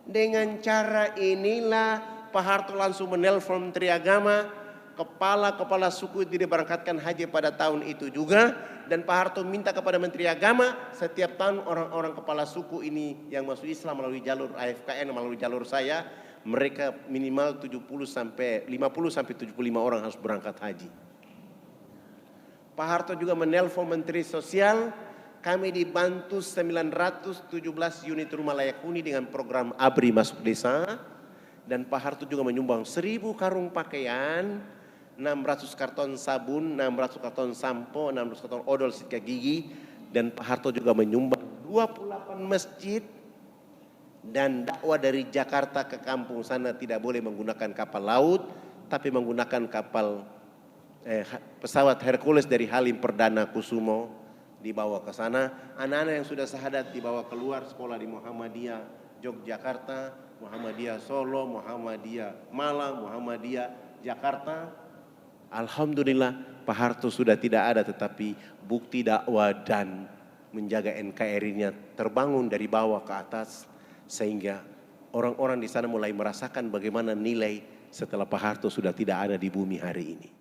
Dengan cara inilah Pak Harto langsung menelpon Menteri Agama, kepala-kepala suku tidak berangkatkan haji pada tahun itu juga. Dan Pak Harto minta kepada Menteri Agama setiap tahun orang-orang kepala suku ini yang masuk Islam melalui jalur AFKN, melalui jalur saya, mereka minimal 50 sampai 75 orang harus berangkat haji. Pak Harto juga menelpon Menteri Sosial, kami dibantu 917 unit rumah layak huni dengan program ABRI masuk desa. Dan Pak Harto juga menyumbang 1000 karung pakaian, 600 karton sabun, 600 karton sampo, 600 karton odol sikat gigi. Dan Pak Harto juga menyumbang 28 masjid. Dan dakwah dari Jakarta ke kampung sana tidak boleh menggunakan kapal laut, tapi menggunakan kapal pesawat Hercules dari Halim Perdana Kusumo dibawa ke sana. Anak-anak yang sudah syahadat dibawa keluar sekolah di Muhammadiyah Yogyakarta, Muhammadiyah Solo, Muhammadiyah Malang, Muhammadiyah Jakarta. Alhamdulillah Pak Harto sudah tidak ada, tetapi bukti dakwah dan menjaga NKRI-nya terbangun dari bawah ke atas, sehingga orang-orang di sana mulai merasakan bagaimana nilai setelah Pak Harto sudah tidak ada di bumi hari ini.